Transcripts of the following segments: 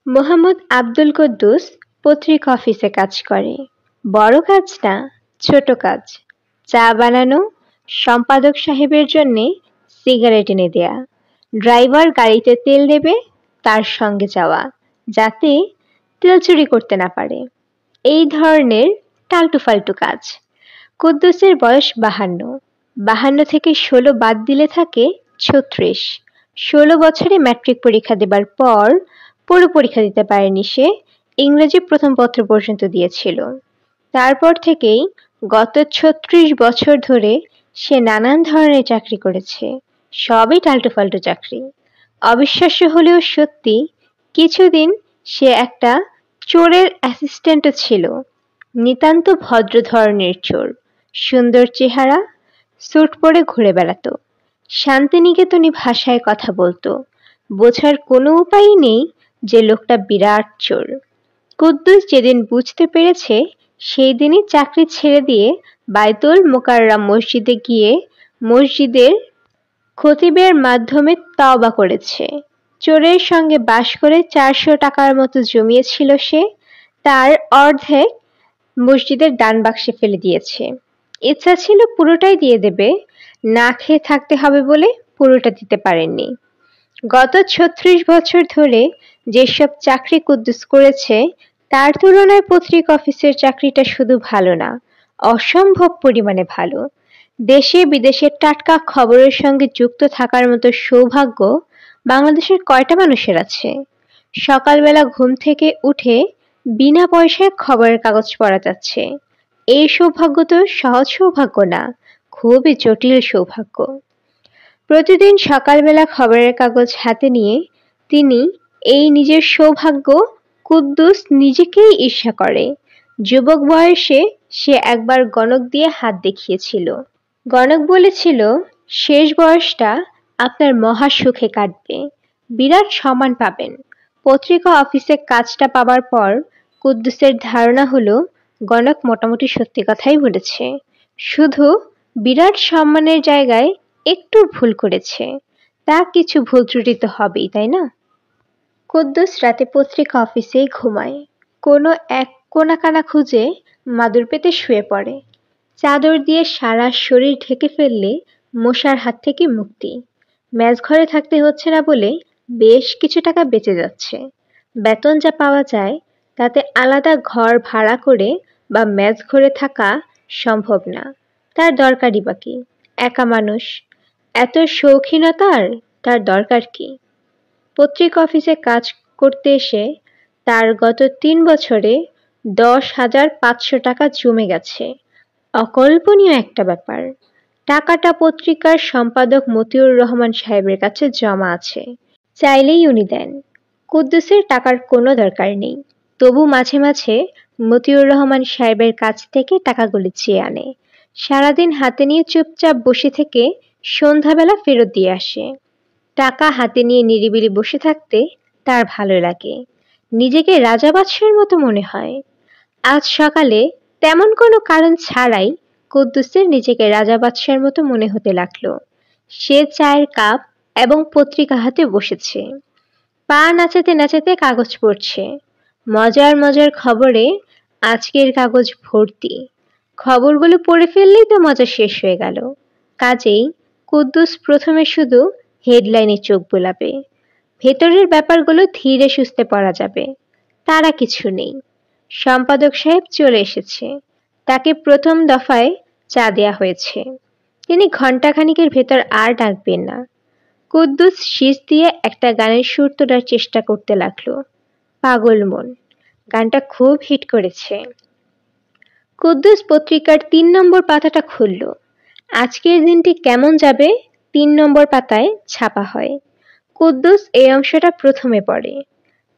মোহাম্মদ আব্দুল কুদ্দুস পত্রিকা অফিসে কাজ করে। বড় কাজ না, ছোট কাজ। চা বানানো, সম্পাদক সাহেবের জন্যে সিগারেট এনে দেয়া, ড্রাইভার গাড়িতে তেল দেবে তার সঙ্গে যাওয়া, যাতে তেল চুরি করতে না পারে। এই ধরনের টালটু ফালটু কাজ। কুদ্দুসের বয়স 52। 52 থেকে 16 বাদ দিলে থাকে 36। 16 বছরে ম্যাট্রিক পরীক্ষা দেবার পর পুরো পরীক্ষা দিতে পারেনি সে, ইংরেজি প্রথম পত্র পর্যন্ত দিয়েছিল। তারপর থেকেই গত 36 বছর ধরে সে নানান ধরনের চাকরি করেছে, সবই টালটু ফালটু চাকরি। অবিশ্বাস্য হলেও সত্যি, কিছুদিন সে একটা চোরের অ্যাসিস্ট্যান্টও ছিল। নিতান্ত ভদ্র ধরনের চোর, সুন্দর চেহারা, স্যুট পরে ঘুরে বেড়াতো, শান্তিনিকেতনী ভাষায় কথা বলতো। বোঝার কোনো উপায়ই নেই যে লোকটা বিরাট চোর। কুদ্দুস যেদিন বুঝতে পেরেছে, সেই দিনই চাকরি ছেড়ে দিয়ে বায়তুল মোকাররম মসজিদে গিয়ে মসজিদের খতিবের মাধ্যমে তওবা করেছে। চোরের সঙ্গে বাস করে 400 টাকার মতো জমিয়েছিল সে, তার অর্ধেক মসজিদের দান বাক্সে ফেলে দিয়েছে। ইচ্ছা ছিল পুরোটাই দিয়ে দেবে, না খেয়ে থাকতে হবে বলে পুরোটা দিতে পারেননি। গত 36 বছর ধরে যেসব চাকরি কুদ্দুস করেছে, তার তুলনায় পত্রিকা অফিসের চাকরিটা শুধু ভালো না, অসম্ভব পরিমাণে ভালো। দেশে বিদেশে টাটকা খবরের সঙ্গে যুক্ত থাকার মতো সৌভাগ্য বাংলাদেশের কয়টা মানুষের আছে? সকালবেলা ঘুম থেকে উঠে বিনা পয়সায় খবরের কাগজ পড়া যাচ্ছে। এই সৌভাগ্য তো সহজ সৌভাগ্য না, খুবই জটিল সৌভাগ্য। প্রতিদিন সকালবেলা খবরের কাগজ হাতে নিয়ে তিনি এই নিজের সৌভাগ্য কুদ্দুস নিজেকেই ঈর্ষা করে। যুবক বয়সে সে একবার গণক দিয়ে হাত দেখিয়েছিল। গণক বলেছিল, শেষ বয়সটা আপনার মহা সুখে কাটবে, বিরাট সম্মান পাবেন। পত্রিকা অফিসে কাজটা পাবার পর কুদ্দুসের ধারণা হলো গণক মোটামুটি সত্যি কথাই বলেছে, শুধু বিরাট সম্মানের জায়গায় একটু ভুল করেছে। তা কিছু ভুল ত্রুটি তো হবেই, তাই না? কুদ্দুস রাতে পত্রিকা অফিসেই ঘুমায়। কোনো এক কোনাকানা খুঁজে মাদুর পেতে শুয়ে পড়ে। চাদর দিয়ে সারা শরীর ঢেকে ফেললে মশার হাত থেকে মুক্তি। মেজঘরে থাকতে হচ্ছে না বলে বেশ কিছু টাকা বেঁচে যাচ্ছে। বেতন যা পাওয়া যায় তাতে আলাদা ঘর ভাড়া করে বা মেজঘরে থাকা সম্ভব না। তার দরকারই বা কি? একা মানুষ, এত শৌখিনতার তার দরকার কি? পত্রিকা অফিসে কাজ করতে এসে তার গত 3 বছরে 10,500 টাকা জমে গেছে। অকল্পনীয় একটা ব্যাপার। টাকাটা পত্রিকার সম্পাদক মতিউর রহমান সাহেবের কাছে জমা আছে, চাইলেই উনি দেন। কুদ্দুসের টাকার কোনো দরকার নেই, তবু মাঝে মাঝে মতিউর রহমান সাহেবের কাছ থেকে টাকাগুলি চেয়ে আনে। সারাদিন হাতে নিয়ে চুপচাপ বসে থেকে সন্ধ্যাবেলা ফেরত দিয়ে আসে। টাকা হাতে নিয়ে নিরিবিলি বসে থাকতে তার ভালো লাগে, নিজেকে রাজা বাদশাহের মতো মনে হয়। আজ সকালে তেমন কোনো কারণ ছাড়াই কুদ্দুসের নিজেকে রাজা বাদশাহের মতো মনে হতে লাগলো। সে চায়ের কাপ এবং পত্রিকা হাতে বসেছে, পা নাচাতে নাচাতে কাগজ পড়ছে। মজার মজার খবরে আজকের কাগজ ভর্তি। খবরগুলো পড়ে ফেললেই তো মজা শেষ হয়ে গেল। কাজেই কুদ্দুস প্রথমে শুধু হেডলাইনে চোখ বোলাবে, ভেতরের ব্যাপারগুলো ধীরে সুস্থে পড়া যাবে। তারা কিছু নেই। সম্পাদক সাহেব চলে এসেছে, তাকে প্রথম দফায় চা দেয়া হয়েছে। তিনি ঘণ্টাখানিকের ভেতর আর ডাকবেন না। কুদ্দুস শীষ দিয়ে একটা গানের সুর তোলার চেষ্টা করতে লাগলো। পাগল মন গানটা খুব হিট করেছে। কুদ্দুস পত্রিকার 3 নম্বর পাতাটা খুলল। আজকের দিনটি কেমন যাবে 3 নম্বর পাতায় ছাপা হয়। কুদ্দুস এই অংশটা প্রথমে পড়ে।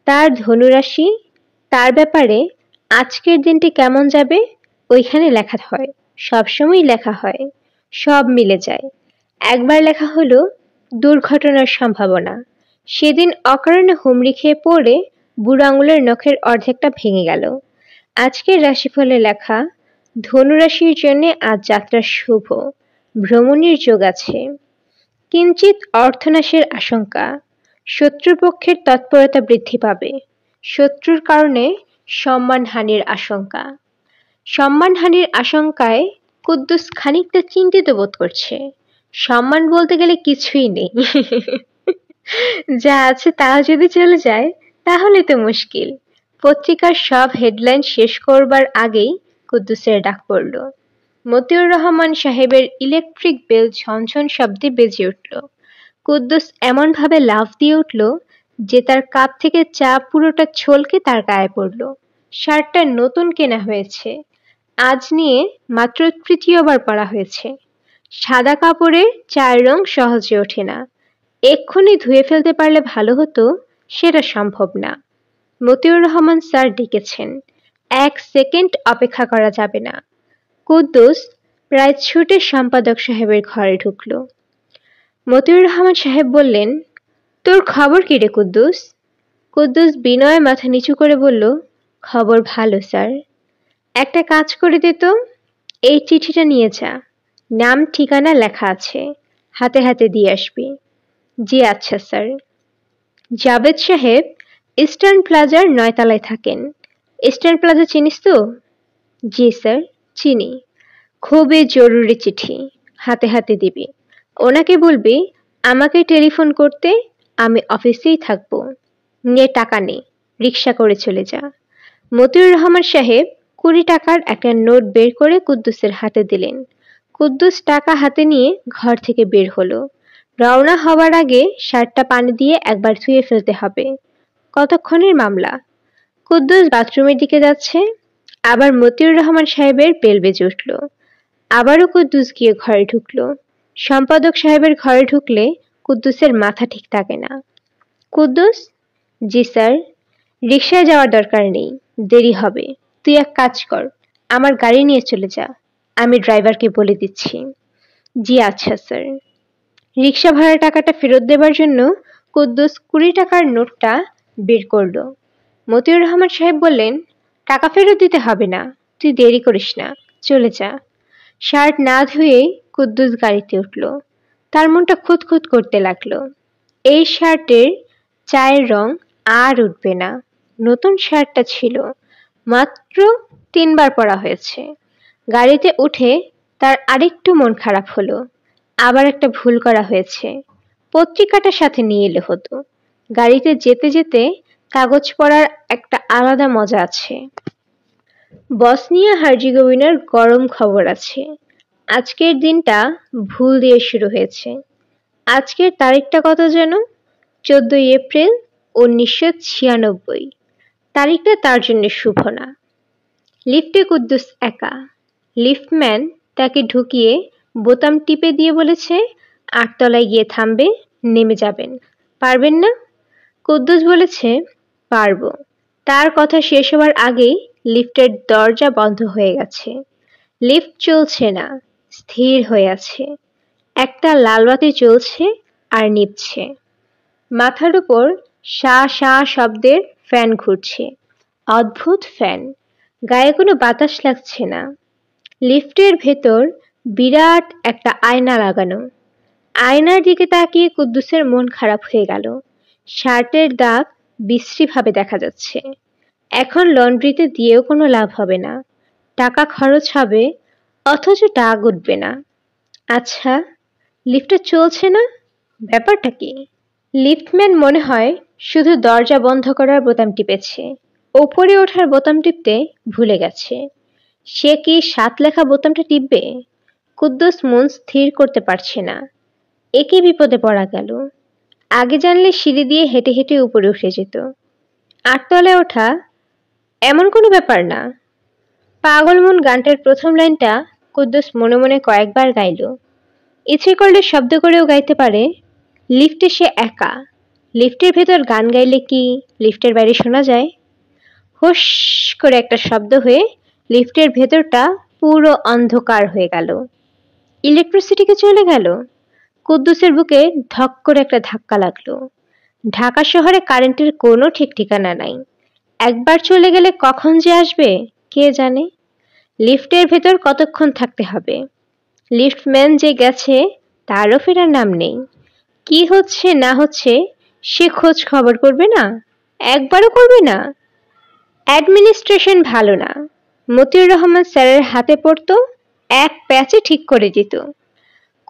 তার ধনুরাশি, তার ব্যাপারে আজকের দিনটি কেমন যাবে ওইখানে লেখা হয়, সবসময় লেখা হয়, সব মিলে যায়। একবার লেখা হলো দুর্ঘটনার সম্ভাবনা। সেদিন অকারণে হুমড়ি খেয়ে পড়ে বুড়ো আঙুলের নখের অর্ধেকটা ভেঙে গেল। আজকের রাশিফলে লেখা, ধনুরাশির জন্য আজ যাত্রা শুভ, ভ্রমণের যোগ আছে। কিঞ্চিত অর্থনাশের আশঙ্কা, শত্রুপক্ষের তৎপরতা বৃদ্ধি পাবে। শত্রুর কারণে সম্মানহানির আশঙ্কা। সম্মানহানির আশঙ্কায় কুদ্দুস খানিকটা চিন্তিত বোধ করছে। সম্মান বলতে গেলে কিছুই নেই। যা আছে তাও যদি চলে যায় তাহলে তো মুশকিল। পত্রিকার সব হেডলাইন শেষ করবার আগেই কুদ্দুসের ডাক পড়ল। মতিউর রহমান সাহেবের ইলেকট্রিক বেল ঝনঝন শব্দে বেজে উঠল। কুদ্দুস এমনভাবে লাফ দিয়ে উঠল যে তার কাপ থেকে চা পুরোটা ছলকে তার গায়ে পড়ল। শার্টটা নতুন কেনা হয়েছে, আজ নিয়ে মাত্র তৃতীয়বার পরা হয়েছে। সাদা কাপড়ে চায়ের রং সহজে ওঠে না। এক্ষুনি ধুয়ে ফেলতে পারলে ভালো হতো, সেটা সম্ভব না। মতিউর রহমান স্যার ডেকেছেন, 1 সেকেন্ড অপেক্ষা করা যাবে না। কুদ্দুস প্রায় ছুটে সম্পাদক সাহেবের ঘরে ঢুকল। মতিউর রহমান সাহেব বললেন, তোর খবর কি রে কুদ্দুস? কুদ্দুস বিনয়ে মাথা নিচু করে বলল, খবর ভালো স্যার। একটা কাজ করে দে তো, এই চিঠিটা নিয়ে যা, নাম ঠিকানা লেখা আছে, হাতে হাতে দিয়ে আসবি। জি আচ্ছা স্যার। জাভেদ সাহেব ইস্টার্ন প্লাজার 9 তলায় থাকেন। ইস্টার্ন প্লাজা চিনিস তো? জি স্যার, চিনি। খুবই জরুরি চিঠি, হাতে হাতে দিবি। ওনাকে বলবি আমাকে টেলিফোন করতে, আমি অফিসেই থাকবো। নিয়ে টাকা নে, রিক্সা করে চলে যা। মতিউর রহমান সাহেব 20 টাকার একটা নোট বের করে কুদ্দুসের হাতে দিলেন। কুদ্দুস টাকা হাতে নিয়ে ঘর থেকে বের হলো। রওনা হবার আগে শার্টটা পানি দিয়ে একবার ধুয়ে ফেলতে হবে। কতক্ষণের মামলা। কুদ্দুস বাথরুমের দিকে যাচ্ছে, আবার মতিউর রহমান সাহেবের বেল বেজে উঠল। আবারও কুদ্দুস গিয়ে ঘরে ঢুকলো। সম্পাদক সাহেবের ঘরে ঢুকলে কুদ্দুসের মাথা ঠিক থাকে না। কুদ্দুস? জি স্যার। রিকশায় যাওয়ার দরকার নেই, দেরি হবে। তুই এক কাজ কর, আমার গাড়ি নিয়ে চলে যা, আমি ড্রাইভারকে বলে দিচ্ছি। জি আচ্ছা স্যার। রিকশা ভাড়া টাকাটা ফেরত দেবার জন্য কুদ্দুস 20 টাকার নোটটা বের করল। মতিউর রহমান সাহেব বললেন, টাকা ফেরত দিতে হবে না, তুই দেরি করিস না, চলে যা। শার্ট না ধুয়েই কুদ্দুস গাড়িতে উঠল। তার মনটা খুঁতখুত করতে লাগলো। এই শার্টের চায়ের রং আর উঠবে না। নতুন শার্টটা ছিল, মাত্র 3 বার পরা হয়েছে। গাড়িতে উঠে তার আরেকটু মন খারাপ হলো। আবার একটা ভুল করা হয়েছে, পত্রিকাটা সাথে নিয়ে এলে হতো। গাড়িতে যেতে যেতে কাগজ পড়ার একটা আলাদা মজা আছে। বসনিয়া হার্জেগোভিনার গরম খবর আছে। আজকের দিনটা ভুল দিয়ে শুরু হয়েছে। আজকের তারিখটা কত যেন? 14 এপ্রিল 1996। তারিখটা তার জন্য শুভ না। লিফটে কুদ্দুস একা। লিফটম্যান তাকে ঢুকিয়ে বোতাম টিপে দিয়ে বলেছে 8 তলায় গিয়ে থামবে, নেমে যাবেন। পারবেন না? কুদ্দুস বলেছে, পারবো। তার কথা শেষ হবার আগেই লিফটের দরজা বন্ধ হয়ে গেছে। লিফট চলছে না, স্থির হয়ে আছে। একটা লাল বাতি জ্বলছে আর নিভছে। মাথার উপর শা শা শব্দের ফ্যান ঘুরছে। অদ্ভুত ফ্যান, গায়ে কোনো বাতাস লাগছে না। লিফটের ভেতর বিরাট একটা আয়না লাগানো। আয়নার দিকে তাকিয়ে কুদ্দুসের মন খারাপ হয়ে গেল। শার্টের দাগ বিশ্রীভাবে দেখা যাচ্ছে। এখন লন্ড্রিতে দিয়েও কোনো লাভ হবে না, টাকা খরচ হবে, অথচ দাগ উঠবে না। আচ্ছা, লিফটটা চলছে না, ব্যাপারটা কি? লিফটম্যান মনে হয় শুধু দরজা বন্ধ করার বোতাম টিপেছে, ওপরে ওঠার বোতাম টিপতে ভুলে গেছে। সে কি 7 লেখা বোতামটা টিপবে? কুদ্দুস মন স্থির করতে পারছে না। একে বিপদে পড়া গেল। আগে জানলে সিঁড়ি দিয়ে হেঁটে হেঁটে উপরে উঠে যেত। 8 তলায় ওঠা এমন কোনো ব্যাপার না। পাগল মন গানটার প্রথম লাইনটা কুদ্দুস মনে মনে কয়েকবার গাইল। ইচ্ছে করলে শব্দ করেও গাইতে পারে। লিফটে সে একা। লিফটের ভেতর গান গাইলে কি লিফটের বাইরে শোনা যায়? হুশ করে একটা শব্দ হয়ে লিফটের ভেতরটা পুরো অন্ধকার হয়ে গেল। ইলেকট্রিসিটিকে চলে গেল। কুদ্দুসের বুকে ধক করে একটা ধাক্কা লাগলো। ঢাকা শহরে কারেন্টের কোনো ঠিক ঠিকানা নাই। একবার চলে গেলে কখন যে আসবে কে জানে। লিফটের ভেতর কতক্ষণ থাকতে হবে? লিফটম্যান যে গেছে তারও ফেরার নাম নেই। কি হচ্ছে না হচ্ছে সে খোঁজ খবর করবে না? একবারও করবি না? অ্যাডমিনিস্ট্রেশন ভালো না। মতিউর রহমান স্যারের হাতে পড়তো, এক প্যাচে ঠিক করে দিত।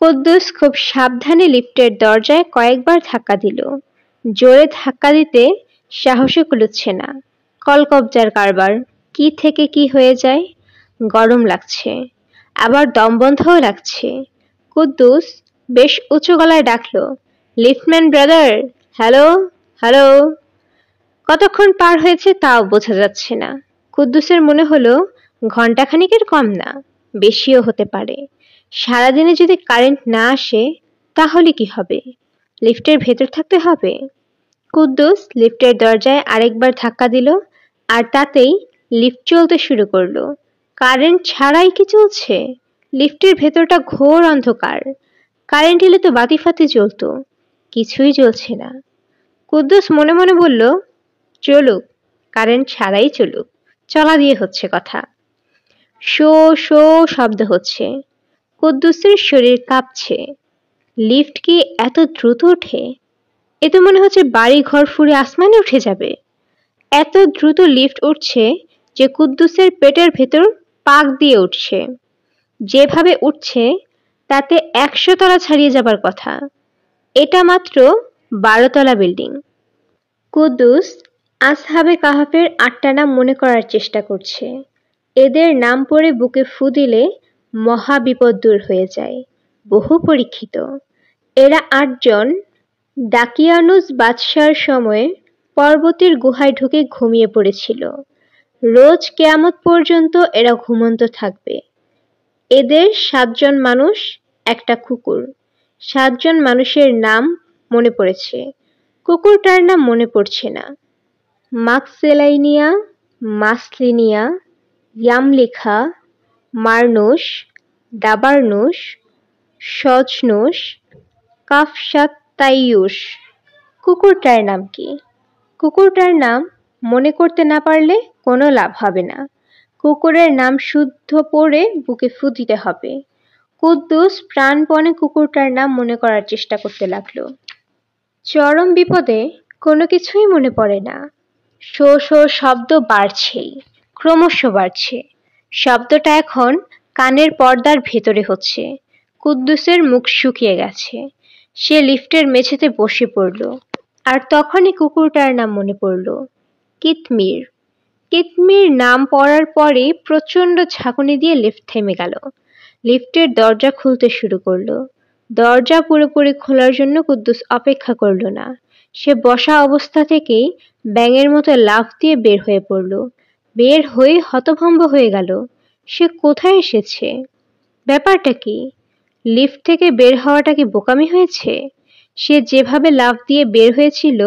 কুদ্দুস খুব সাবধানে লিফটের দরজায় কয়েকবার ধাক্কা দিল। জোরে ধাক্কা দিতে সাহসে কুলোচ্ছে না। কলকবজার কারবার, কি থেকে কি হয়ে যায়। গরম লাগছে, আবার দম বন্ধও লাগছে। কুদ্দুস বেশ উঁচু গলায় ডাকলো, লিফটম্যান ব্রাদার, হ্যালো, হ্যালো। কতক্ষণ পার হয়েছে তাও বোঝা যাচ্ছে না। কুদ্দুসের মনে হলো ঘন্টাখানিকের কম না, বেশিও হতে পারে। সারাদিনে যদি কারেন্ট না আসে তাহলে কি হবে? লিফটের ভেতর থাকতে হবে। কুদ্দুস লিফটের দরজায় আরেকবার ধাক্কা দিল, আর তাতেই লিফট চলতে শুরু করলো। কারেন্ট ছাড়াই কি চলছে? লিফটের ভেতরটা ঘোর অন্ধকার। কারেন্ট এলে তো বাতি ফাতি জ্বলতো, কিছুই জ্বলছে না। কুদ্দুস মনে মনে বলল, চলুক, কারেন্ট ছাড়াই চলুক, চলা দিয়ে হচ্ছে কথা। শো শো শব্দ হচ্ছে। কুদ্দুসের শরীর কাঁপছে। লিফট কি এত দ্রুত ওঠে? এ তো মনে হচ্ছে বাড়ি ঘর ফুঁড়ে আসমানে উঠে যাবে। এত দ্রুত লিফট উঠছে যে কুদ্দুসের পেটের ভেতর পাক দিয়ে উঠছে। যেভাবে উঠছে তাতে 100 তলা ছাড়িয়ে যাবার কথা। এটা মাত্র 12 তলা বিল্ডিং। কুদ্দুস আসহাবে কাহাফের 8টা নাম মনে করার চেষ্টা করছে। এদের নাম পড়ে বুকে ফু দিলে মহা বিপদ দূর হয়ে যায়। বহু পরীক্ষিত। এরা 8 জন দাকিয়ানুস বাদশার সময়ে পর্বতের গুহায় ঢুকে ঘুমিয়ে পড়েছিল। রোজ কেয়ামত পর্যন্ত এরা ঘুমন্ত থাকবে। এদের 7 জন মানুষ, একটা কুকুর। 7 জন মানুষের নাম মনে পড়েছে, কুকুরটার নাম মনে পড়ছে না। মাক্সেলাইনিয়া, মাসলিনিয়া, ইয়ামলিখা, মারনুস, দাবারনুস, সজনুস, কাফসাত্তাইয়ুস। কুকুরটার নাম কি? কুকুরটার নাম মনে করতে না পারলে কোনো লাভ হবে না। কুকুরের নাম শুদ্ধ পড়ে বুকে ফু দিতে হবে। কুদ্দুস প্রাণপণে কুকুরটার নাম মনে করার চেষ্টা করতে লাগলো। চরম বিপদে কোনো কিছুই মনে পড়ে না। শো শো শব্দ বাড়ছেই, ক্রমশ বাড়ছে। শব্দটা এখন কানের পর্দার ভেতরে হচ্ছে। কুদ্দুসের মুখ শুকিয়ে গেছে। সে লিফটের মেঝেতে বসে পড়ল। আর তখনই কুকুরটার নাম মনে পড়ল, কিতমির। কিতমির নাম পড়ার পরে প্রচণ্ড ঝাঁকুনি দিয়ে লিফট থেমে গেল। লিফটের দরজা খুলতে শুরু করলো। দরজা পুরোপুরি খোলার জন্য কুদ্দুস অপেক্ষা করল না। সে বসা অবস্থা থেকেই ব্যাঙের মতো লাফ দিয়ে বের হয়ে পড়ল। বের হয়ে হতভম্ব হয়ে গেল। সে কোথায় এসেছে? ব্যাপারটা কি? লিফট থেকে বের হওয়াটা কি বোকামি হয়েছে? সে যেভাবে লাফ দিয়ে বের হয়েছিল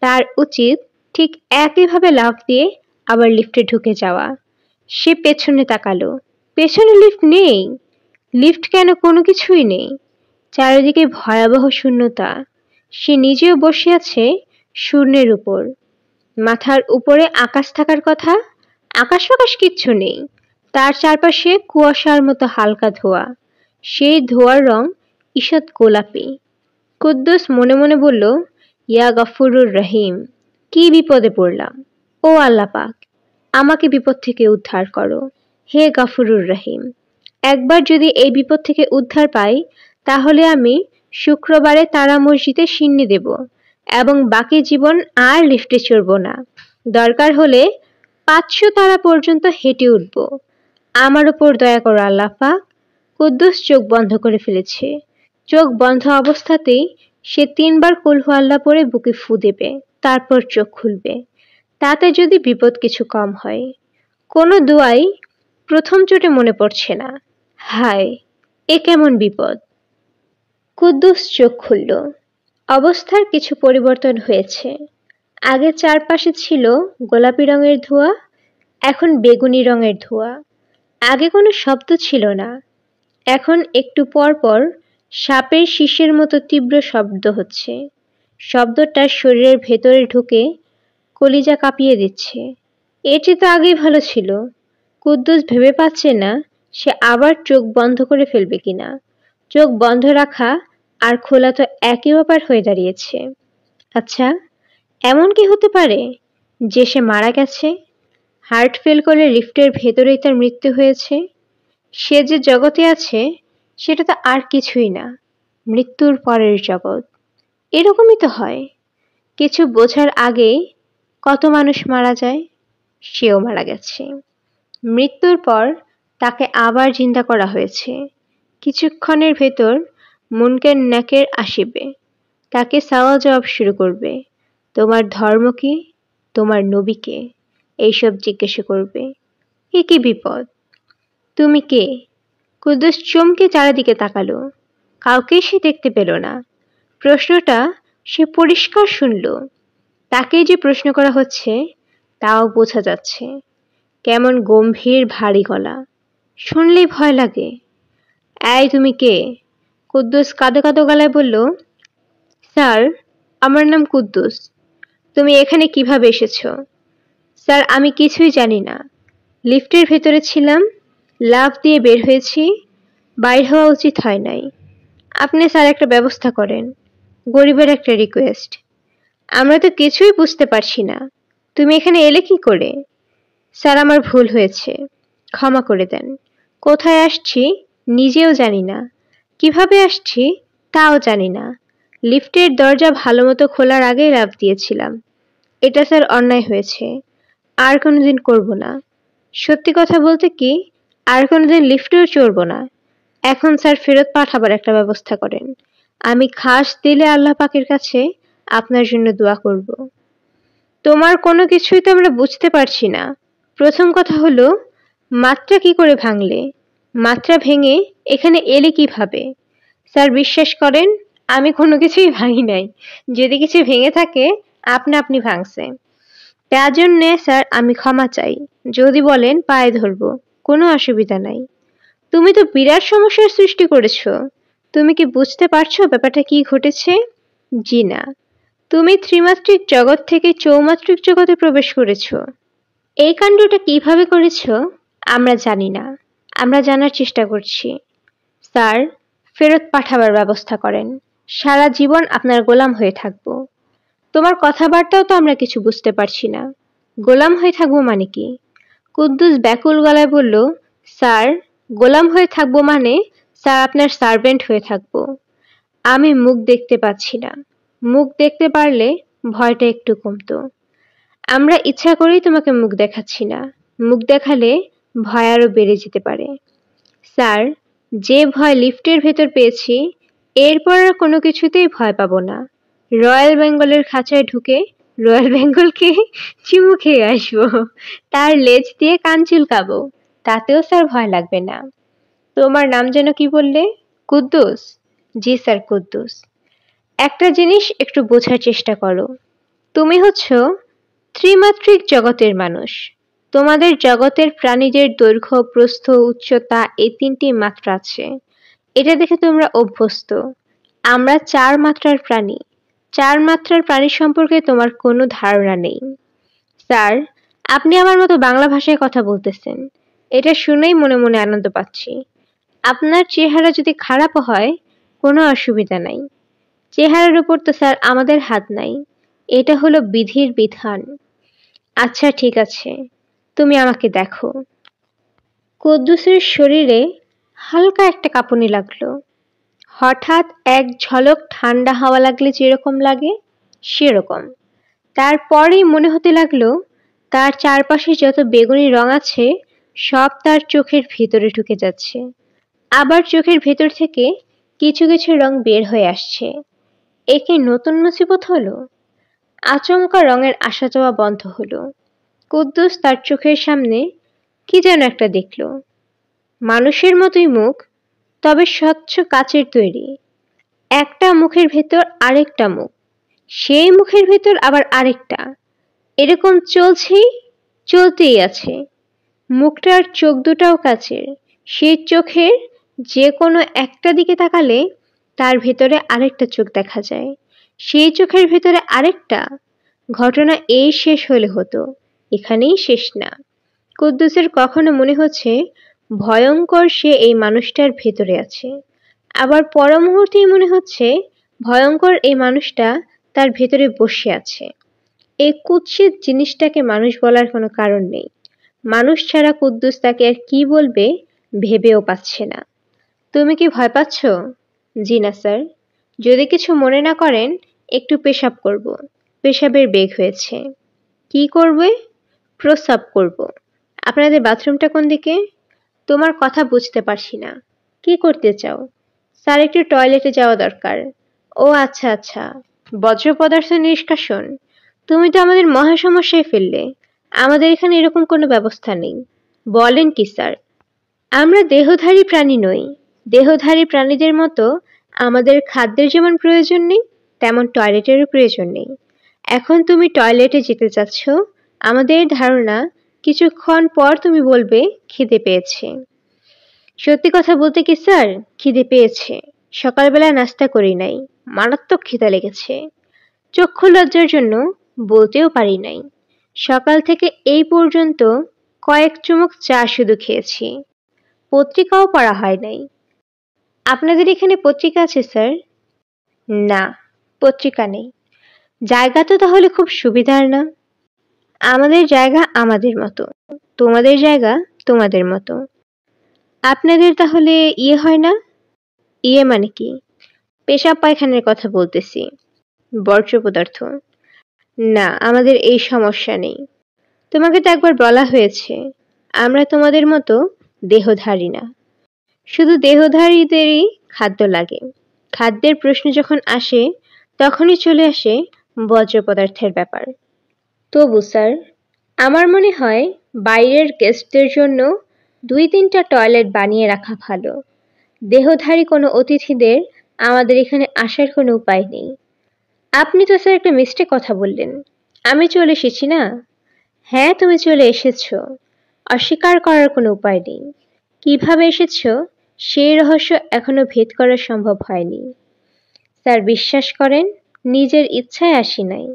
তার উচিত ঠিক একইভাবে লাফ দিয়ে আবার লিফটে ঢুকে যাওয়া। সে পেছনে তাকালো। পেছনে লিফট নেই। লিফট কেন? কোনো কিছুই নেই। চারিদিকে ভয়াবহ শূন্যতা। সে নিজেও বসে আছে শূন্যের উপর। মাথার উপরে আকাশ থাকার কথা, আকাশ ফাকাশ কিচ্ছু নেই। তার চারপাশে কুয়াশার মতো হালকা ধোঁয়া। সেই ধোঁয়ার রং ঈষৎ গোলাপি। কুদ্দুস মনে মনে বলল, ইয়া গফুরুর রহিম, কি বিপদে পড়লাম। ও আল্লাহ পাক, আমাকে বিপদ থেকে উদ্ধার করো। হে গফুরুর রহিম, একবার যদি এই বিপদ থেকে উদ্ধার পাই তাহলে আমি শুক্রবারে তারা মসজিদে সিন্নি দেব এবং বাকি জীবন আর লিফটে চড়ব না। দরকার হলে 500 তারা পর্যন্ত হেঁটে উঠব। আমার উপর দয়া করো আল্লাহ পাক। কুদ্দুস চোখ বন্ধ করে ফেলেছে। চোখ বন্ধ অবস্থাতেই সে 3 বার কুল হু আল্লাহ পড়ে বুকে ফু দেবে, তারপর চোখ খুলবে। তাতে যদি বিপদ কিছু কম হয়। কোনো দোয়াই প্রথম চোটে মনে পড়ছে না। হায়, এ কেমন বিপদ! কুদ্দুস চোখ খুলল। অবস্থার কিছু পরিবর্তন হয়েছে। আগে চারপাশে ছিল গোলাপি রঙের ধোঁয়া, এখন বেগুনি রঙের ধোঁয়া। আগে কোনো শব্দ ছিল না, এখন একটু পর পর সাপের শিসের মতো তীব্র শব্দ হচ্ছে। শব্দটা শরীরের ভেতরে ঢুকে কলিজা কাঁপিয়ে দিচ্ছে। এটি তো আগেই ভালো ছিল। কুদ্দুস ভেবে পাচ্ছে না সে আবার চোখ বন্ধ করে ফেলবে কিনা। চোখ বন্ধ রাখা আর খোলা তো একই ব্যাপার হয়ে দাঁড়িয়েছে। আচ্ছা, এমন কি হতে পারে যে সে মারা গেছে, হার্ট ফেল করে লিফটের ভেতরেই তার মৃত্যু হয়েছে? সে যে জগতে আছে সেটা তো আর কিছুই না, মৃত্যুর পরের জগৎ। এরকমই তো হয়, কিছু বোঝার আগেই কত মানুষ মারা যায়। সেও মারা গেছে, মৃত্যুর পর তাকে আবার জিন্দা করা হয়েছে। কিছুক্ষণের ভেতর মুনকের নাকের আসিবে, তাকে সওয়াল জবাব শুরু করবে। তোমার ধর্ম কি, তোমার নবীকে, এইসব জিজ্ঞাসা করবে। এ কি বিপদ! তুমি কে? কুদ্দুস চমকে চারিদিকে তাকালো, কাউকে সে দেখতে পেল না। প্রশ্নটা সে পরিষ্কার শুনল, তাকে যে প্রশ্ন করা হচ্ছে তাও বোঝা যাচ্ছে। কেমন গম্ভীর ভারী গলা, শুনলেই ভয় লাগে। এই তুমি কে? কুদ্দুস কাঁদো কাঁদো গলায় বলল, স্যার, আমার নাম কুদ্দুস। তুমি এখানে কিভাবে এসেছো? স্যার, আমি কিছুই জানি না। লিফটের ভেতরে ছিলাম, লাফ দিয়ে বের হয়েছি, বাইর হওয়া উচিত হয় নাই। আপনি স্যার একটা ব্যবস্থা করেন, গরিবের একটা রিকোয়েস্ট। আমরা তো কিছুই বুঝতে পারছি না, তুমি এখানে এলে কি করে? স্যার, আমার ভুল হয়েছে, ক্ষমা করে দেন। কোথায় আসছি নিজেও জানি না, কিভাবে আসছি তাও জানি না। লিফটের দরজা ভালোমতো খোলার আগেই লাফ দিয়েছিলাম। এটা স্যার অন্যায় হয়েছে, আর কোনোদিন করব না। সত্যি কথা বলতে কি, আর কোনোদিন লিফটেও চড়ব না। এখন স্যার ফেরত পাঠাবার একটা ব্যবস্থা করেন। আমি খাস দিলে আল্লাহ পাকের কাছে আপনার জন্য দোয়া করব। তোমার কোনো কিছুই তো আমরা বুঝতে পারছি না। প্রথম কথা হলো, মাত্রা কি করে ভাঙলে? মাত্রা ভেঙে এখানে এলে কিভাবে? স্যার, বিশ্বাস করেন, আমি কোনো কিছুই ভাঙি নাই। যদি কিছু ভেঙে থাকে আপনা আপনি ভাঙছে। তার জন্যে স্যার আমি ক্ষমা চাই। যদি বলেন পায়ে ধরবো, কোনো অসুবিধা নাই। তুমি তো বিরাট সমস্যার সৃষ্টি করেছো। তুমি কি বুঝতে পারছো ব্যাপারটা কি ঘটেছে? জি না, তুমি ত্রিমাত্রিক জগৎ থেকে চৌমাত্রিক জগতে প্রবেশ করেছো। এই কাণ্ডটা কিভাবে করেছো আমরা জানি না, আমরা জানার চেষ্টা করছি। স্যার, ফেরত পাঠাবার ব্যবস্থা করেন, সারা জীবন আপনার গোলাম হয়ে থাকবো। তোমার কথাবার্তাও তো আমরা কিছু বুঝতে পারছি না, গোলাম হয়ে থাকবো মানে কি? কুদ্দুস ব্যাকুল গলায় বলল, স্যার, গোলাম হয়ে থাকবো মানে স্যার আপনার সার্ভেন্ট হয়ে থাকবো। আমি মুখ দেখতে পাচ্ছি না, মুখ দেখতে পারলে ভয়টা একটু কমতো। আমরা ইচ্ছা করেই তোমাকে মুখ দেখাচ্ছি না, মুখ দেখালে ভয় আরো বেড়ে যেতে পারে। স্যার, যে ভয় লিফটের ভেতর পেয়েছি এরপর আর কোনো কিছুতেই ভয় পাবো না। রয়্যাল বেঙ্গলের খাঁচায় ঢুকে রয়্যাল বেঙ্গলকে চুমু খেয়ে আসবো, তার লেজ দিয়ে কান চুলকাবো, তাতেও স্যার ভয় লাগবে না। তোমার নাম যেন কি বললে? কুদ্দুস? জি স্যার, কুদ্দুস। একটা জিনিস একটু বোঝার চেষ্টা করো, তুমি হচ্ছ ত্রিমাত্রিক জগতের মানুষ। তোমাদের জগতের প্রাণীদের দৈর্ঘ্য, প্রস্থ, উচ্চতা এই 3টি মাত্রা আছে। এটা দেখে তোমরা অভ্যস্ত। আমরা 4 মাত্রার প্রাণী। 4 মাত্রার প্রাণী সম্পর্কে তোমার কোনো ধারণা নেই। স্যার, আপনি আমার মতো বাংলা ভাষায় কথা বলতেছেন, এটা শুনেই মনে মনে আনন্দ পাচ্ছি। আপনার চেহারা যদি খারাপও হয় কোনো অসুবিধা নাই। চেহারার উপর তো স্যার আমাদের হাত নাই, এটা হলো বিধির বিধান। আচ্ছা ঠিক আছে, তুমি আমাকে দেখো। কুদ্দুসের শরীরে হালকা একটা কাঁপুনি লাগলো। হঠাৎ এক ঝলক ঠান্ডা হাওয়া লাগলে যেরকম লাগে সেরকম। তারপরেই মনে হতে লাগলো তার চারপাশে যত বেগুনি রং আছে সব তার চোখের ভেতরে ঢুকে যাচ্ছে, আবার চোখের ভেতর থেকে কিছু কিছু রং বের হয়ে আসছে। একে নতুন মুসিবত হলো। আচমকা রঙের আসা যাওয়া বন্ধ হলো। কুদ্দুস তার চোখের সামনে কি যেন একটা দেখল। মানুষের মতোই মুখ, তবে স্বচ্ছ কাচের তৈরি। একটা মুখের ভেতর আরেকটা মুখ, সেই মুখের ভেতর আবার আরেকটা, এরকম চলতেই আছে। মুখটার চোখ দুটাও কাচের। সেই চোখের যে কোনো একটা দিকে তাকালে তার ভেতরে আরেকটা চোখ দেখা যায়, সেই চোখের ভেতরে আরেকটা। ঘটনা এই শেষ হলে হতো, এখানেই শেষ না। কুদ্দুসের কখনো মনে হচ্ছে ভয়ঙ্কর সে এই মানুষটার ভেতরে আছে, আবার পর মুহূর্তেই মনে হচ্ছে ভয়ঙ্কর এই মানুষটা তার ভেতরে বসে আছে। এই কুৎসিত জিনিসটাকে মানুষ বলার কোনো কারণ নেই। মানুষ ছাড়া কুদ্দুস তাকে আর কি বলবে ভেবেও পাচ্ছে না। তুমি কি ভয় পাচ্ছ? জি না স্যার। যদি কিছু মনে না করেন, একটু পেশাব করব। পেশাবের বেগ হয়েছে। কি করবে? প্রস্রাব করব। আপনাদের বাথরুমটা কোন দিকে? তোমার কথা বুঝতে পারছি না। কি করতে চাও? স্যার, একটু টয়লেটে যাওয়া দরকার। ও আচ্ছা আচ্ছা, বর্জ্য পদার্থ নিষ্কাশন। তুমি তো আমাদের মহা সমস্যায় ফেললে। আমাদের এখানে এরকম কোনো ব্যবস্থা নেই। বলেন কি স্যার? আমরা দেহধারী প্রাণী নই। দেহধারী প্রাণীদের মতো আমাদের খাদ্যের যেমন প্রয়োজন নেই, তেমন টয়লেটেরও প্রয়োজন নেই। এখন তুমি টয়লেটে যেতে চাচ্ছ, আমাদের ধারণা কিছুক্ষণ পর তুমি বলবে খিদে পেয়েছে। সত্যি কথা বলতে কি স্যার, খিদে পেয়েছে। সকালবেলা নাস্তা করি নাই, মারাত্মক খিদা লেগেছে। চক্ষু লজ্জার জন্য বলতেও পারি নাই। সকাল থেকে এই পর্যন্ত কয়েক চুমুক চা শুধু খেয়েছি। পত্রিকাও পড়া হয় নাই। আপনাদের এখানে পত্রিকা আছে স্যার? না, পত্রিকা নেই। জায়গা তো তাহলে খুব সুবিধার না? আমাদের জায়গা আমাদের মতো, তোমাদের জায়গা তোমাদের মতো। আপনাদের তাহলে ইয়ে হয় না? ইয়ে মানে কি? পেশাব পায়খানার কথা বলতেছি। বর্জ্য পদার্থ। না, আমাদের এই সমস্যা নেই। তোমাকে তো একবার বলা হয়েছে, আমরা তোমাদের মতো দেহধারী না। শুধু দেহধারীদেরই খাদ্য লাগে। খাদ্যের প্রশ্ন যখন আসে, তখনই চলে আসে বর্জ্য পদার্থের ব্যাপার। তবু স্যার, আমার মনে হয় বাইরের গেস্টদের জন্য 2-3টা টয়লেট বানিয়ে রাখা ভালো। দেহধারী কোনো অতিথিদের আমাদের এখানে আসার কোনো উপায় নেই। আপনি তো স্যার একটা মিস্টেক কথা বললেন। আমি চলে এসেছি না? হ্যাঁ, তুমি চলে এসেছো। অস্বীকার করার কোনো উপায় নেই। কিভাবে এসেছো সেই রহস্য এখনো ভেদ করা সম্ভব হয়নি। স্যার, বিশ্বাস করেন, নিজের ইচ্ছায় আসি নাই।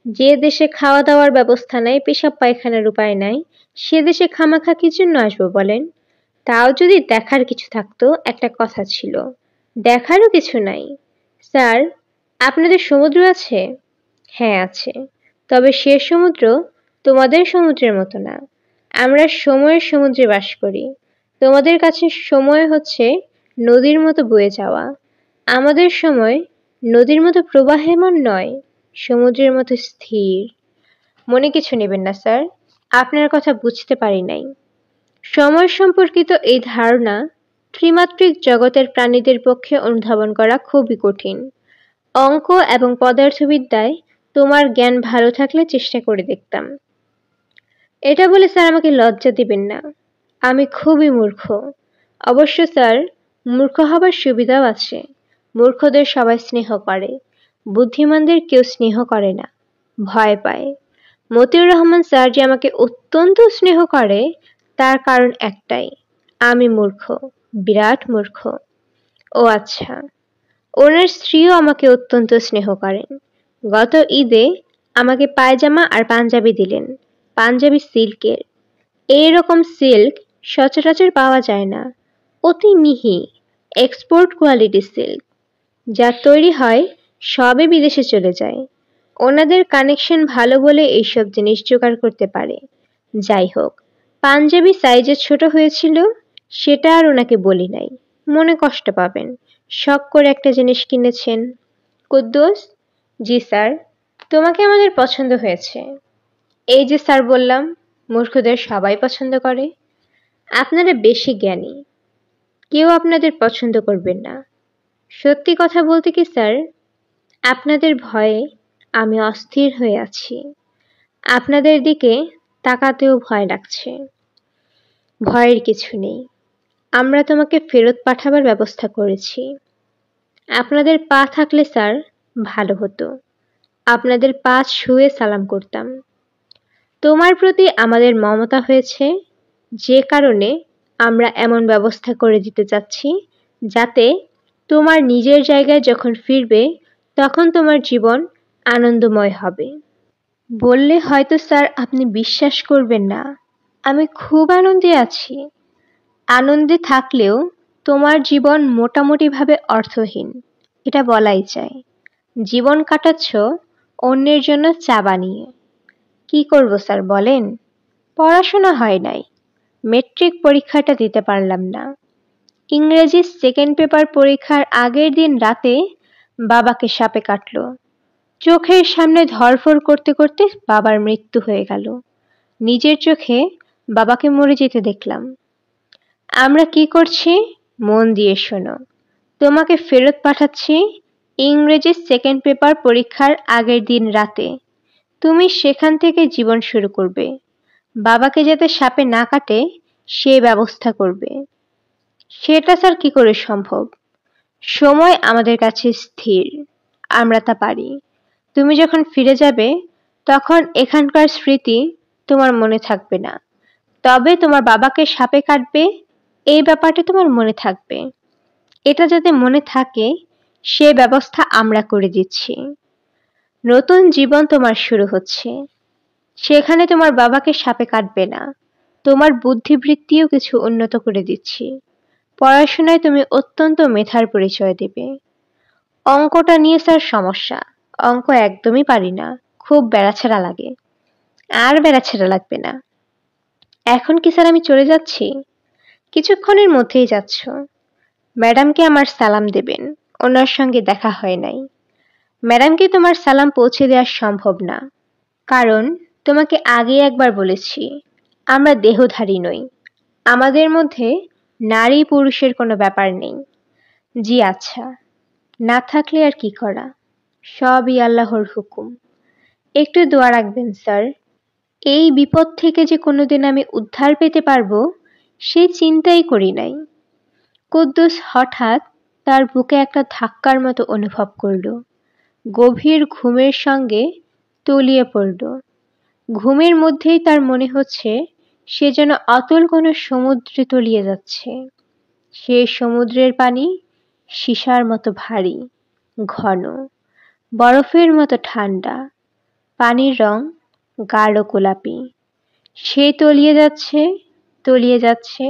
যে দেশে খাওয়া দাওয়ার ব্যবস্থা নাই, পেশাব পায়খানার উপায় নাই, সে দেশে খামাখা কি জন্য আসবো বলেন? তাও যদি দেখার কিছু থাকতো একটা কথা ছিল। দেখারও কিছু নাই। স্যার, আপনাদের সমুদ্র আছে? হ্যাঁ আছে। তবে সে সমুদ্র তোমাদের সমুদ্রের মতো না। আমরা সময়ের সমুদ্রে বাস করি। তোমাদের কাছে সময় হচ্ছে নদীর মতো বয়ে যাওয়া। আমাদের সময় নদীর মতো প্রবাহমান নয়, সমুদ্রের মতো স্থির। মনে কিছু নেবেন না স্যার, আপনার কথা বুঝতে পারি নাই। সময় সম্পর্কিত এই ধারণা ত্রিমাত্রিক জগতের প্রাণীদের পক্ষে অনুধাবন করা খুবই কঠিন। অঙ্ক এবং পদার্থবিদ্যায় তোমার জ্ঞান ভালো থাকলে চেষ্টা করে দেখতাম। এটা বলে স্যার আমাকে লজ্জা দিবেন না। আমি খুবই মূর্খ। অবশ্য স্যার, মূর্খ হবার সুবিধাও আছে। মূর্খদের সবাই স্নেহ করে, বুদ্ধিমানদের কেউ স্নেহ করে না, ভয় পায়। মতিউর রহমান স্যার যে আমাকে অত্যন্ত স্নেহ করে, তার কারণ একটাই, আমি মূর্খ, বিরাট মূর্খ। ও আচ্ছা, ওনার স্ত্রীও আমাকে অত্যন্ত স্নেহ করেন। গত ঈদে আমাকে পায়জামা আর পাঞ্জাবি দিলেন। পাঞ্জাবি সিল্কের। এইরকম সিল্ক সচরাচর পাওয়া যায় না। অতি মিহি, এক্সপোর্ট কোয়ালিটি সিল্ক। যা তৈরি হয় সবই বিদেশে চলে যায়। ওনাদের কানেকশন ভালো বলে এইসব জিনিস জোগাড় করতে পারে। যাই হোক, পাঞ্জাবি সাইজে ছোট হয়েছিল, সেটা আর ওনাকে বলি নাই। মনে কষ্ট পাবেন, শখ করে একটা জিনিস কিনেছেন। কুদ্দুস? জি স্যার। তোমাকে আমাদের পছন্দ হয়েছে। এই যে স্যার বললাম, মূর্খদের সবাই পছন্দ করে। আপনারা বেশি জ্ঞানী, কেউ আপনাদের পছন্দ করবেন না। সত্যি কথা বলতে কি স্যার, আপনাদের ভয়ে আমি অস্থির হয়ে আছি। আপনাদের দিকে তাকাতেও ভয় লাগছে। ভয়ের কিছু নেই, আমরা তোমাকে ফেরত পাঠাবার ব্যবস্থা করেছি। আপনাদের পা থাকলে স্যার ভালো হতো। আপনাদের পা ছুঁয়ে সালাম করতাম। তোমার প্রতি আমাদের মমতা হয়েছে, যে কারণে আমরা এমন ব্যবস্থা করে দিতে চাচ্ছি যাতে তোমার নিজের জায়গায় যখন ফিরবে, তখন তোমার জীবন আনন্দময় হবে। বললে হয়তো স্যার আপনি বিশ্বাস করবেন না, আমি খুব আনন্দে আছি। আনন্দে থাকলেও তোমার জীবন মোটামুটিভাবে অর্থহীন, এটা বলাই যায়। জীবন কাটাচ্ছ অন্যের জন্য চা বানিয়ে। কি করব স্যার বলেন? পড়াশোনা হয় নাই, মেট্রিক পরীক্ষাটা দিতে পারলাম না। ইংরেজি সেকেন্ড পেপার পরীক্ষার আগের দিন রাতে বাবাকে সাপে কাটলো। চোখের সামনে ধড়ফড় করতে করতে বাবার মৃত্যু হয়ে গেল। নিজের চোখে বাবাকে মরে যেতে দেখলাম। আমরা কি করছি মন দিয়ে শোনো। তোমাকে ফেরত পাঠাচ্ছি ইংরেজি সেকেন্ড পেপার পরীক্ষার আগের দিন রাতে। তুমি সেখান থেকে জীবন শুরু করবে। বাবাকে যাতে সাপে না কাটে সে ব্যবস্থা করবে। সেটা স্যার কি করে সম্ভব? সময় আমাদের কাছে স্থির, আমরা তা পারি। তুমি যখন ফিরে যাবে তখন এখানকার স্মৃতি তোমার মনে থাকবে না, তবে তোমার বাবাকে সাপে কাটবে এই ব্যাপারটা তোমার মনে থাকবে। এটা যাতে মনে থাকে সে ব্যবস্থা আমরা করে দিচ্ছি। নতুন জীবন তোমার শুরু হচ্ছে। সেখানে তোমার বাবাকে সাপে কাটবে না, তোমার বুদ্ধিবৃত্তিও কিছু উন্নত করে দিচ্ছি। পড়াশোনায় তুমি অত্যন্ত মেধার পরিচয় দেবে। অঙ্কটা নিয়ে স্যার সমস্যা, অঙ্ক একদমই পারি না, খুব বেড়াছেড়া লাগে। আর বেড়াছেড়া লাগবে না। এখন কি স্যার আমি চলে যাচ্ছি? কিছুক্ষণের মধ্যেই যাচ্ছ। ম্যাডামকে আমার সালাম দেবেন, ওনার সঙ্গে দেখা হয় নাই। ম্যাডামকে তোমার সালাম পৌঁছে দেওয়া সম্ভব না, কারণ তোমাকে আগে একবার বলেছি আমরা দেহধারী নই, আমাদের মধ্যে নারী পুরুষের কোনো ব্যাপার নেই। জি আচ্ছা, না থাকলে আর কি করা, সবই আল্লাহর হুকুম। একটু দোয়া রাখবেন স্যার। এই বিপদ থেকে যে কোনোদিন আমি উদ্ধার পেতে পারবো সে চিন্তাই করি নাই। কুদ্দুস হঠাৎ তার বুকে একটা ধাক্কার মতো অনুভব করল। গভীর ঘুমের সঙ্গে তলিয়ে পড়ল। ঘুমের মধ্যেই তার মনে হচ্ছে সে যেন অতল কোনো সমুদ্রে তলিয়ে যাচ্ছে। সে সমুদ্রের পানি সীসার মতো ভারী, ঘন, বরফের মতো ঠান্ডা, পানির রং গাঢ় গোলাপি। সে তলিয়ে যাচ্ছে, তলিয়ে যাচ্ছে,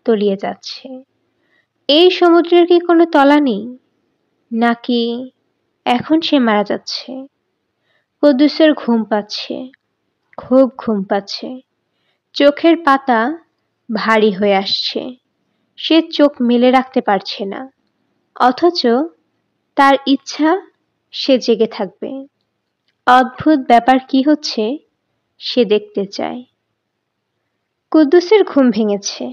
তলিয়ে যাচ্ছে। এই সমুদ্রের কি কোনো তলা নেই? নাকি এখন সে মারা যাচ্ছে? কুদ্দুসের ঘুম পাচ্ছে, খুব ঘুম পাচ্ছে। চোখের পাতা ভারী হয়ে আসছে। সে চোখ মেলে রাখতে পারছে না, অথচ তার ইচ্ছা সে জেগে থাকবে। অদ্ভুত ব্যাপার কি হচ্ছে সে দেখতে চায়। কুদ্দুসের ঘুম ভেঙেছে।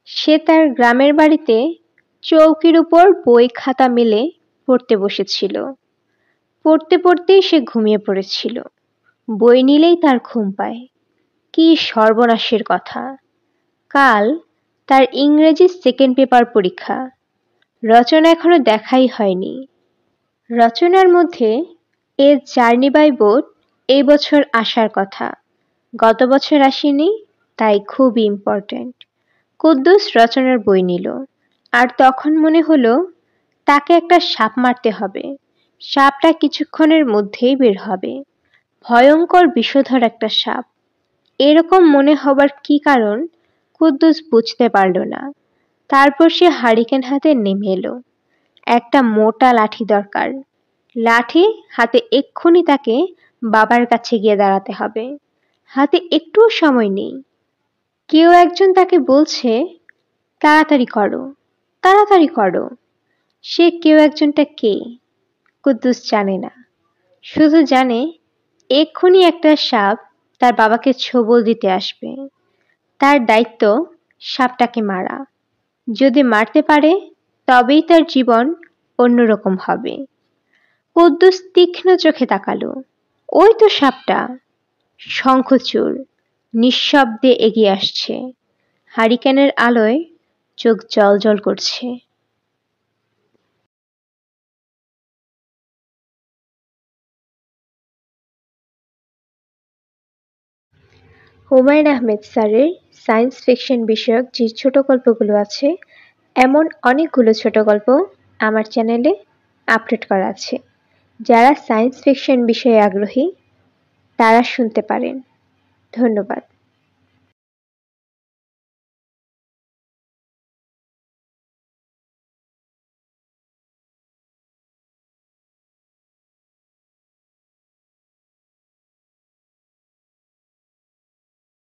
সে তার গ্রামের বাড়িতে চৌকির উপর বই খাতা মেলে পড়তে বসেছিল। পড়তে পড়তেই সে ঘুমিয়ে পড়েছিল। বই নিলেই তার ঘুম পায়। কি সর্বনাশের কথা! কাল তার ইংরেজি সেকেন্ড পেপার পরীক্ষা। রচনা এখনো দেখাই হয়নি। রচনার মধ্যে এ জার্নি বাই বোট এই বছর আসার কথা, গত বছর আসেনি, তাই খুবই ইম্পর্ট্যান্ট। কুদ্দুস রচনার বই নিল, আর তখন মনে হলো তাকে একটা সাপ মারতে হবে। সাপটা কিছুক্ষণের মধ্যেই বের হবে। ভয়ঙ্কর বিষধর একটা সাপ। এরকম মনে হবার কি কারণ কুদ্দুস বুঝতে পারল না। তারপর সে হারিকেন হাতে নেমে এলো। একটা মোটা লাঠি দরকার। লাঠি হাতে এক্ষুনি তাকে বাবার কাছে গিয়ে দাঁড়াতে হবে। হাতে একটুও সময় নেই। কেউ একজন তাকে বলছে, তাড়াতাড়ি করো, তাড়াতাড়ি করো। সে কেউ একজনটা কে কুদ্দুস জানে না, শুধু জানে এক্ষুনি একটা সাপ তার বাবাকে ছোবল দিতে আসবে। তার দায়িত্ব সাপটাকে মারা। যদি মারতে পারে তবেই তার জীবন অন্যরকম হবে। কুদ্দুস তীক্ষ্ণ চোখে তাকালো। ওই তো সাপটা, শঙ্খচূড়, নিঃশব্দে এগিয়ে আসছে। হারিকেনের আলোয় চোখ জ্বলজ্বল করছে। হুমায়ূন আহমেদ স্যারের সায়েন্স ফিকশন বিষয়ক যে ছোট গল্পগুলো আছে, এমন অনেকগুলো ছোট গল্প আমার চ্যানেলে আপলোড করা আছে। যারা সায়েন্স ফিকশন বিষয়ে আগ্রহী তারা শুনতে পারেন। ধন্যবাদ।